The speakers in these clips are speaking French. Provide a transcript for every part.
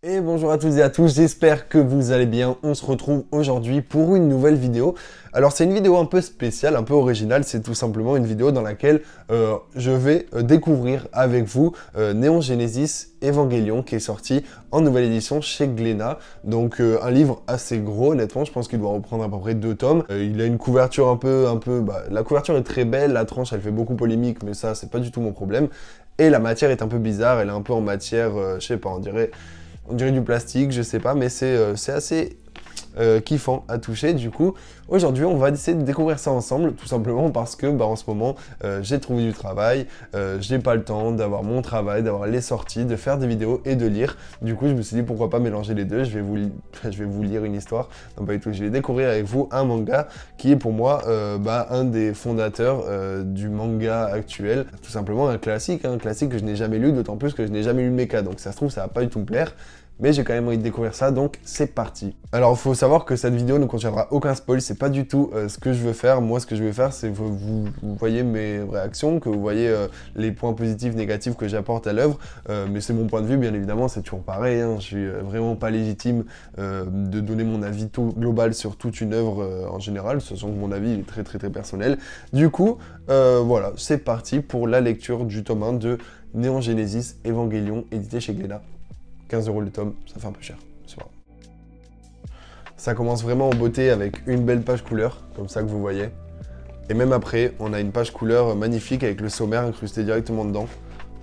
Et bonjour à toutes et à tous, j'espère que vous allez bien. On se retrouve aujourd'hui pour une nouvelle vidéo. Alors c'est une vidéo un peu spéciale, un peu originale, c'est tout simplement une vidéo dans laquelle je vais découvrir avec vous Neon Genesis Evangelion qui est sorti en nouvelle édition chez Glénat. Donc un livre assez gros, honnêtement, je pense qu'il doit reprendre à peu près 2 tomes. Il a une couverture la couverture est très belle, la tranche elle fait beaucoup polémique, mais ça c'est pas du tout mon problème. Et la matière est un peu bizarre, elle est un peu en matière, je sais pas, on dirait du plastique, je sais pas, mais c'est assez kiffant à toucher. Du coup, aujourd'hui, on va essayer de découvrir ça ensemble, tout simplement parce que en ce moment, j'ai trouvé du travail, j'ai pas le temps d'avoir mon travail, d'avoir les sorties, de faire des vidéos et de lire. Du coup, je me suis dit pourquoi pas mélanger les deux. Je vais vous lire une histoire. Non, pas du tout. Je vais découvrir avec vous un manga qui est pour moi un des fondateurs du manga actuel. Tout simplement un classique que je n'ai jamais lu, d'autant plus que je n'ai jamais lu le mecha. Donc ça se trouve, ça va pas du tout me plaire. Mais j'ai quand même envie de découvrir ça, donc c'est parti. Alors, il faut savoir que cette vidéo ne contiendra aucun spoil, c'est pas du tout ce que je veux faire. Moi, ce que je veux faire, c'est que vous voyez mes réactions, que vous voyez les points positifs, négatifs que j'apporte à l'œuvre. Mais c'est mon point de vue, bien évidemment, c'est toujours pareil. Je suis vraiment pas légitime de donner mon avis global sur toute une œuvre en général, sachant que mon avis est très très très personnel. Du coup, voilà, c'est parti pour la lecture du tome 1 de Neon Genesis Evangelion, édité chez Glénat. 15 € le tome, ça fait un peu cher, c'est vrai. Ça commence vraiment en beauté avec une belle page couleur, comme ça que vous voyez. Et même après, on a une page couleur magnifique avec le sommaire incrusté directement dedans.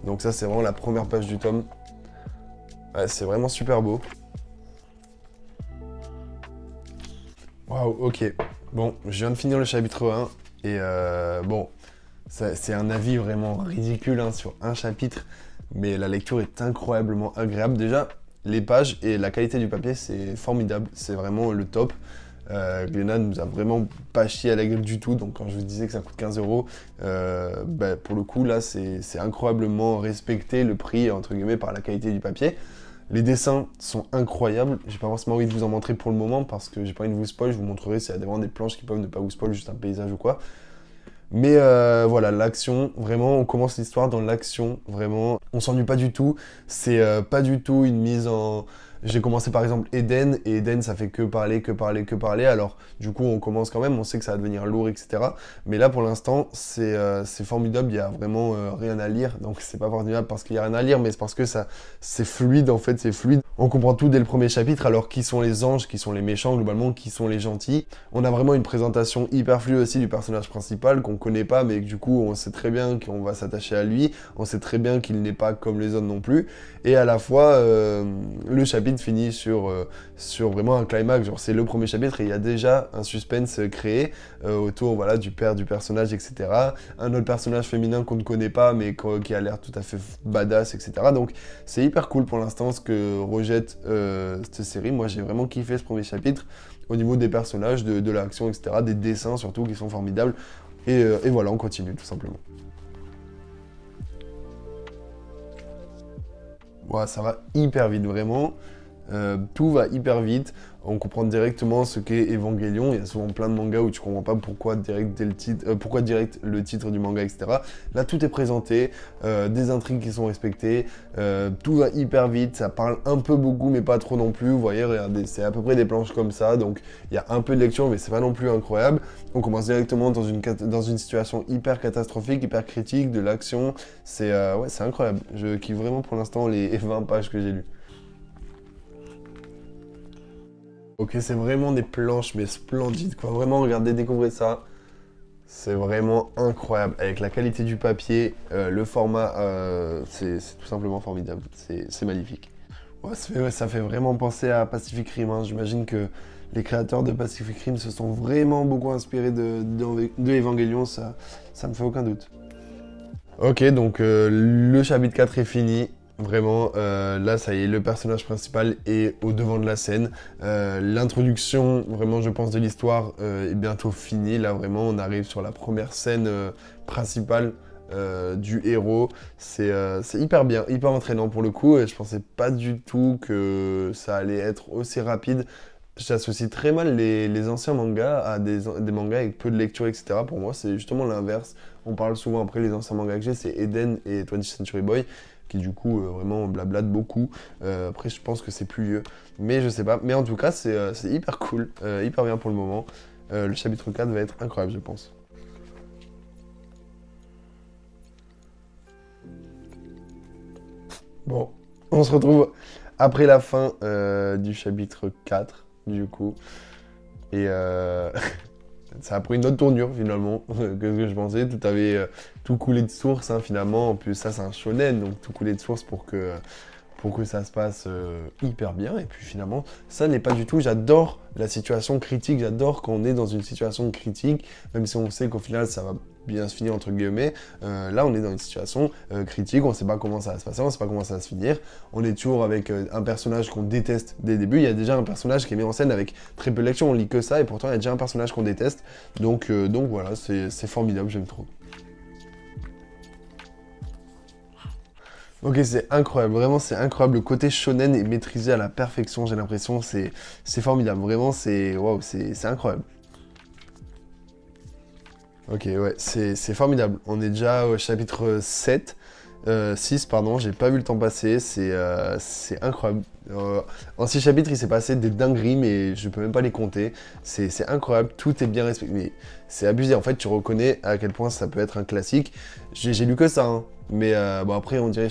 Donc ça, c'est vraiment la première page du tome. Ouais, c'est vraiment super beau. Waouh, ok. Bon, je viens de finir le chapitre 1. Et bon, c'est un avis vraiment ridicule sur un chapitre. Mais la lecture est incroyablement agréable. Déjà, les pages et la qualité du papier, c'est formidable. C'est vraiment le top. Glénat nous a vraiment pas chié à la gueule du tout. Donc quand je vous disais que ça coûte 15 €, pour le coup, là, c'est incroyablement respecté le prix, entre guillemets, par la qualité du papier. Les dessins sont incroyables. J'ai pas forcément envie de vous en montrer pour le moment parce que j'ai pas envie de vous spoil. Je vous montrerai s'il y a vraiment des planches qui peuvent ne pas vous spoil, juste un paysage ou quoi. Mais voilà, l'action, vraiment, on commence l'histoire dans l'action, vraiment. On s'ennuie pas du tout. C'est pas du tout une mise en. J'ai commencé par exemple Eden, et Eden ça fait que parler, que parler, que parler. Alors du coup on commence quand même, on sait que ça va devenir lourd, etc. Mais là pour l'instant c'est formidable, il y a vraiment rien à lire. Donc c'est pas formidable parce qu'il y a rien à lire, mais c'est parce que ça c'est fluide en fait, c'est fluide. On comprend tout dès le premier chapitre, alors qui sont les anges, qui sont les méchants globalement, qui sont les gentils. On a vraiment une présentation hyper fluide aussi du personnage principal qu'on connaît pas, mais que du coup on sait très bien qu'on va s'attacher à lui. On sait très bien qu'il n'est pas comme les autres non plus. Et à la fois le chapitre finit sur vraiment un climax. Genre c'est le premier chapitre et il y a déjà un suspense créé autour voilà, du père du personnage, etc. Un autre personnage féminin qu'on ne connaît pas mais qui a l'air tout à fait badass, etc. Donc c'est hyper cool pour l'instant ce que rejette cette série. Moi j'ai vraiment kiffé ce premier chapitre au niveau des personnages, de l'action, etc. Des dessins surtout qui sont formidables. Et voilà, on continue tout simplement. Ouais, ça va hyper vite, vraiment. Tout va hyper vite. On comprend directement ce qu'est Evangelion. Il y a souvent plein de mangas où tu comprends pas pourquoi direct, pourquoi direct le titre du manga, etc. Là, tout est présenté, des intrigues qui sont respectées, tout va hyper vite. Ça parle un peu beaucoup, mais pas trop non plus. Vous voyez, regardez, c'est à peu près des planches comme ça. Donc, il y a un peu de lecture, mais c'est pas non plus incroyable. On commence directement dans une situation hyper catastrophique, hyper critique, de l'action. Ouais, c'est incroyable. Je kiffe vraiment pour l'instant les 20 pages que j'ai lues. Ok, c'est vraiment des planches, mais splendides, quoi. Vraiment, regardez, découvrez ça. C'est vraiment incroyable. Avec la qualité du papier, le format, c'est tout simplement formidable. C'est magnifique. Ouais, ça fait vraiment penser à Pacific Rim. J'imagine que les créateurs de Pacific Rim se sont vraiment beaucoup inspirés de Evangelion, ça me fait aucun doute. Ok, donc le chapitre 4 est fini. Vraiment, là, ça y est, le personnage principal est au devant de la scène. L'introduction, vraiment, je pense, de l'histoire est bientôt finie. Là, vraiment, on arrive sur la première scène principale du héros. C'est hyper bien, hyper entraînant pour le coup. Et je pensais pas du tout que ça allait être aussi rapide. J'associe très mal les anciens mangas à des mangas avec peu de lecture, etc. Pour moi, c'est justement l'inverse. On parle souvent, après, les anciens mangas que j'ai, c'est Eden et 20th Century Boy. qui du coup vraiment blablate beaucoup. Après, je pense que c'est plus vieux, mais je sais pas. Mais en tout cas, c'est hyper cool, hyper bien pour le moment. Le chapitre 4 va être incroyable, je pense. Bon, on se retrouve après la fin du chapitre 4, du coup. Et ça a pris une autre tournure, finalement, que ce que je pensais. Tout avait tout coulé de source, hein, finalement. En plus, ça, c'est un shonen, donc tout coulé de source pour que ça se passe hyper bien. Et puis finalement, ça n'est pas du tout. J'adore la situation critique, j'adore quand on est dans une situation critique, même si on sait qu'au final, ça va bien se finir, entre guillemets. Là, on est dans une situation critique, on ne sait pas comment ça va se passer, on ne sait pas comment ça va se finir. On est toujours avec un personnage qu'on déteste dès le début. Il y a déjà un personnage qui est mis en scène avec très peu de lecture, on lit que ça, et pourtant, il y a déjà un personnage qu'on déteste. Donc voilà, c'est formidable, j'aime trop. Ok, c'est incroyable, vraiment c'est incroyable. Le côté shonen est maîtrisé à la perfection, j'ai l'impression, c'est formidable. Vraiment, c'est waouh, c'est incroyable. Ok, ouais, c'est formidable. On est déjà au chapitre 7, 6, pardon, j'ai pas vu le temps passer, c'est incroyable. En 6 chapitres, il s'est passé des dingueries, mais je peux même pas les compter. C'est incroyable, tout est bien respecté. Mais c'est abusé, en fait, tu reconnais à quel point ça peut être un classique. J'ai lu que ça, hein. Mais bon, après, on dirait,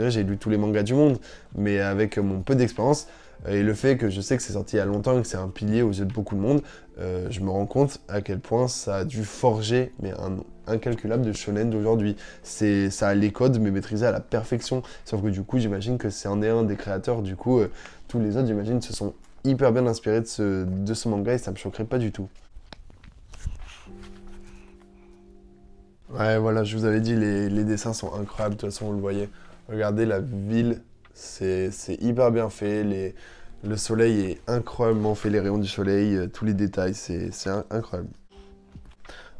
j'ai lu tous les mangas du monde, mais avec mon peu d'expérience, et le fait que je sais que c'est sorti il y a longtemps et que c'est un pilier aux yeux de beaucoup de monde, je me rends compte à quel point ça a dû forger mais un nom incalculable de shonen d'aujourd'hui. Ça a les codes mais maîtrisés à la perfection. Sauf que du coup, j'imagine que c'est un des créateurs. Du coup, tous les autres, j'imagine, se sont hyper bien inspirés de ce manga et ça me choquerait pas du tout. Ouais, voilà, je vous avais dit, les dessins sont incroyables. De toute façon, on le voyait. Regardez la ville, c'est hyper bien fait. Le soleil est incroyablement fait, les rayons du soleil, tous les détails, incroyable.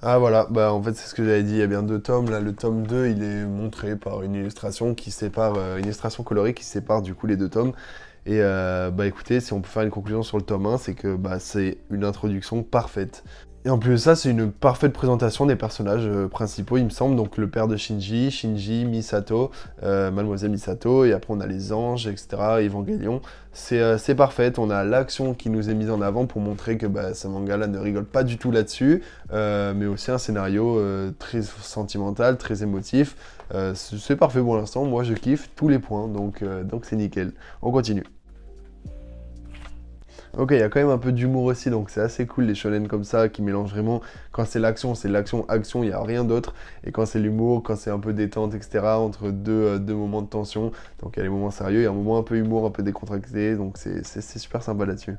Ah voilà, bah en fait c'est ce que j'avais dit, il y a bien deux tomes. Là, le tome 2 il est montré par une illustration qui sépare, une illustration colorée qui sépare du coup les deux tomes. Et bah écoutez, si on peut faire une conclusion sur le tome 1, c'est que bah, c'est une introduction parfaite. Et en plus de ça, c'est une parfaite présentation des personnages principaux, il me semble. Donc le père de Shinji, Misato, Mademoiselle Misato, et après on a les anges, etc., Évangélion. C'est parfait, on a l'action qui nous est mise en avant pour montrer que bah, ce manga-là ne rigole pas du tout là-dessus, mais aussi un scénario très sentimental, très émotif. C'est parfait pour l'instant, moi je kiffe tous les points, donc c'est nickel. On continue. Ok, il y a quand même un peu d'humour aussi, donc c'est assez cool les shonen comme ça qui mélangent vraiment. Quand c'est l'action, action, il n'y a rien d'autre. Et quand c'est l'humour, quand c'est un peu détente, etc., entre deux moments de tension. Donc il y a les moments sérieux, il y a un moment un peu humour, un peu décontracté, donc c'est super sympa là-dessus.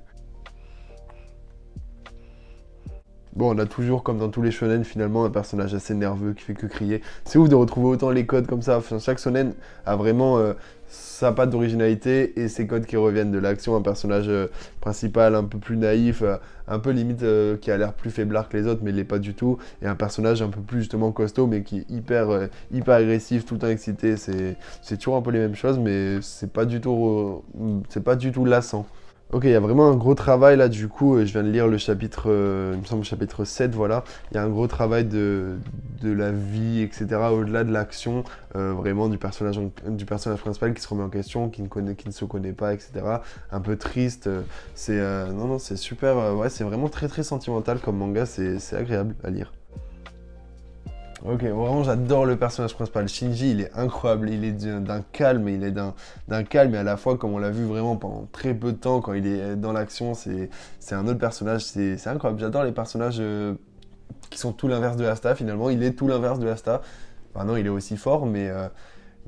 Bon, on a toujours, comme dans tous les shonen, finalement, un personnage assez nerveux qui fait que crier. C'est ouf de retrouver autant les codes comme ça. Enfin, chaque shonen a vraiment sa patte d'originalité et ses codes qui reviennent de l'action. Un personnage principal un peu plus naïf, un peu limite qui a l'air plus faiblard que les autres, mais il l'est pas du tout. Et un personnage un peu plus justement costaud, mais qui est hyper agressif, tout le temps excité. C'est toujours un peu les mêmes choses, mais c'est pas du tout lassant. Ok, il y a vraiment un gros travail là, du coup, je viens de lire le chapitre, il me semble le chapitre 7, voilà. Il y a un gros travail de la vie, etc., au-delà de l'action, vraiment du personnage principal qui se remet en question, qui ne se connaît pas, etc. Un peu triste, non, non, c'est super, ouais, c'est vraiment très très sentimental comme manga, c'est agréable à lire. Ok, vraiment j'adore le personnage principal. Shinji, il est incroyable, il est d'un calme, d'un calme et à la fois, comme on l'a vu vraiment pendant très peu de temps, quand il est dans l'action, c'est un autre personnage, c'est incroyable. J'adore les personnages qui sont tout l'inverse de Asta, finalement, il est tout l'inverse de Asta. Enfin non, il est aussi fort, mais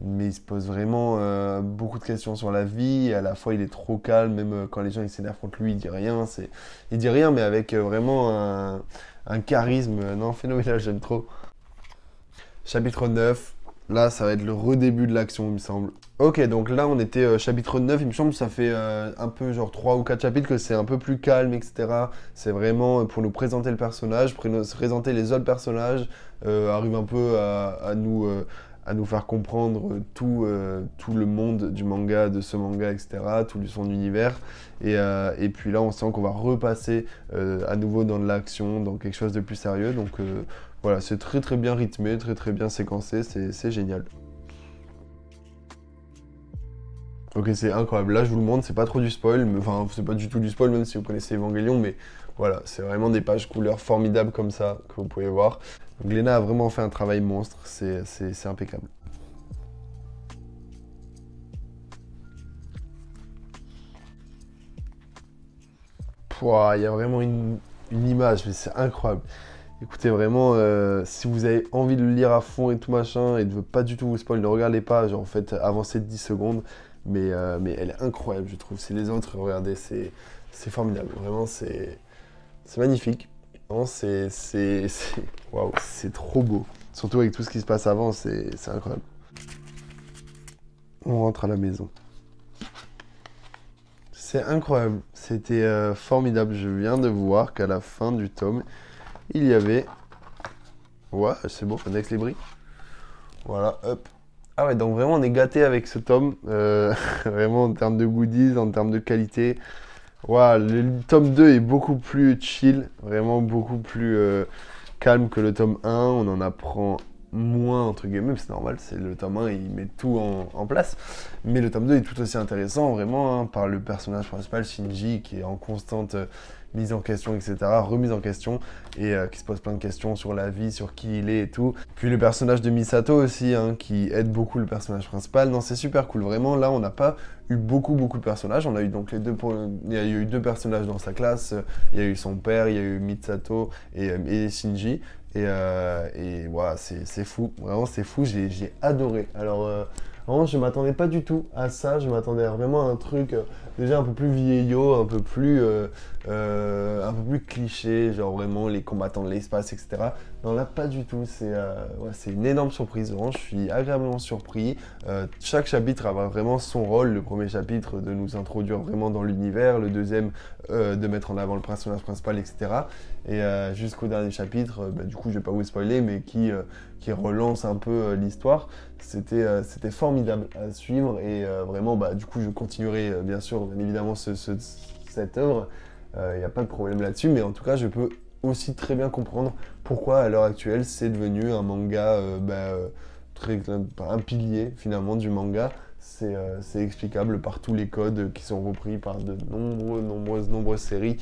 il se pose vraiment beaucoup de questions sur la vie, et à la fois il est trop calme, même quand les gens ils s'énervent contre lui, il dit rien, il dit rien, mais avec vraiment un charisme, non, phénoménal, j'aime trop. Chapitre 9, là ça va être le redébut de l'action il me semble. Ok, donc là on était chapitre 9, il me semble que ça fait un peu genre 3 ou 4 chapitres que c'est un peu plus calme, etc. C'est vraiment pour nous présenter le personnage, présenter les autres personnages, arrive un peu à nous faire comprendre tout le monde du manga, de ce manga, etc., tout son univers. Et puis là on sent qu'on va repasser à nouveau dans de l'action, dans quelque chose de plus sérieux. Donc voilà, c'est très très bien rythmé, très très bien séquencé, c'est génial. Ok, c'est incroyable. Là, je vous le montre, c'est pas trop du spoil, enfin, c'est pas du tout du spoil, même si vous connaissez Evangelion, mais voilà, c'est vraiment des pages couleurs formidables comme ça, que vous pouvez voir. Donc, Glénat a vraiment fait un travail monstre, c'est impeccable. Pouah, il y a vraiment une image, mais c'est incroyable. Écoutez, vraiment, si vous avez envie de le lire à fond et tout machin, et de pas du tout vous spoil, ne regardez pas, genre, en fait, avancez de 10 secondes, mais elle est incroyable, je trouve. C'est les autres, regardez, c'est formidable. Vraiment, c'est magnifique. Vraiment, waouh, c'est trop beau. Surtout avec tout ce qui se passe avant, c'est incroyable. On rentre à la maison. C'est incroyable, c'était formidable. Je viens de voir qu'à la fin du tome, il y avait... Ouais, c'est bon, Next Libri. Voilà, hop. Ah ouais, donc vraiment on est gâté avec ce tome, vraiment en termes de goodies, en termes de qualité. Voilà, le tome 2 est beaucoup plus chill, vraiment beaucoup plus calme que le tome 1. On en apprend moins, entre guillemets, c'est normal, c'est le tome 1, il met tout en place. Mais le tome 2 est tout aussi intéressant, vraiment, hein, par le personnage principal, Shinji, qui est en constante mise en question, etc., remise en question, et qui se pose plein de questions sur la vie, sur qui il est et tout. Puis le personnage de Misato aussi, hein, qui aide beaucoup le personnage principal. Non, c'est super cool, vraiment, là, on n'a pas eu beaucoup de personnages. On a eu donc il y a eu deux personnages dans sa classe. Il y a eu son père, il y a eu Misato et Shinji. Et voilà, c'est fou. Vraiment, c'est fou. J'ai adoré. Alors, vraiment, je m'attendais pas du tout à ça. Je m'attendais vraiment à un truc déjà un peu plus vieillot, un peu plus cliché, genre vraiment les combattants de l'espace, etc. Non, là, pas du tout. C'est une énorme surprise. Vraiment, je suis agréablement surpris. Chaque chapitre a vraiment son rôle. Le premier chapitre de nous introduire vraiment dans l'univers, le deuxième de mettre en avant le personnage principal, etc. Et jusqu'au dernier chapitre, du coup, je vais pas vous spoiler, mais qui relance un peu l'histoire. C'était formidable à suivre et vraiment, du coup, je continuerai bien sûr, bien évidemment, cette œuvre. Il n'y a pas de problème là-dessus, mais en tout cas, je peux aussi très bien comprendre pourquoi à l'heure actuelle c'est devenu un manga, un pilier finalement du manga. C'est explicable par tous les codes qui sont repris par de nombreuses séries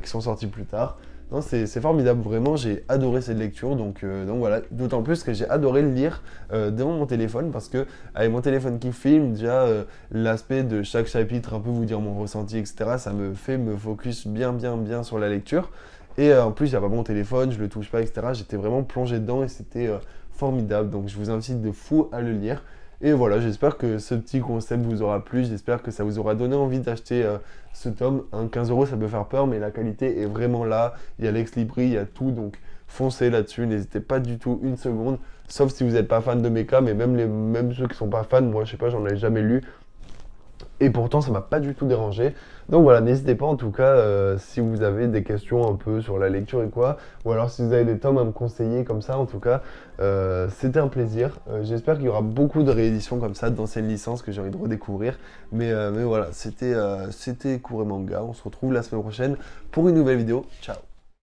qui sont sorties plus tard. Non, c'est formidable, vraiment, j'ai adoré cette lecture, donc voilà, d'autant plus que j'ai adoré le lire devant mon téléphone, parce que avec mon téléphone qui filme, déjà, l'aspect de chaque chapitre, un peu vous dire mon ressenti, etc., ça me fait me focus bien sur la lecture, et en plus, il n'y a pas mon téléphone, je le touche pas, etc., j'étais vraiment plongé dedans, et c'était formidable, donc je vous invite de fou à le lire. Et voilà, j'espère que ce petit concept vous aura plu, j'espère que ça vous aura donné envie d'acheter ce tome. 15 € ça peut faire peur, mais la qualité est vraiment là. Il y a l'ex libri, il y a tout, donc foncez là-dessus, n'hésitez pas du tout une seconde. Sauf si vous n'êtes pas fan de mecha, mais même ceux qui sont pas fans, moi je sais pas, j'en ai jamais lu. Et pourtant, ça m'a pas du tout dérangé. Donc voilà, n'hésitez pas en tout cas si vous avez des questions un peu sur la lecture et quoi, ou alors si vous avez des tomes à me conseiller comme ça, en tout cas, c'était un plaisir. J'espère qu'il y aura beaucoup de rééditions comme ça d'anciennes licences que j'ai envie de redécouvrir. Mais voilà, c'était Couré Manga. On se retrouve la semaine prochaine pour une nouvelle vidéo. Ciao!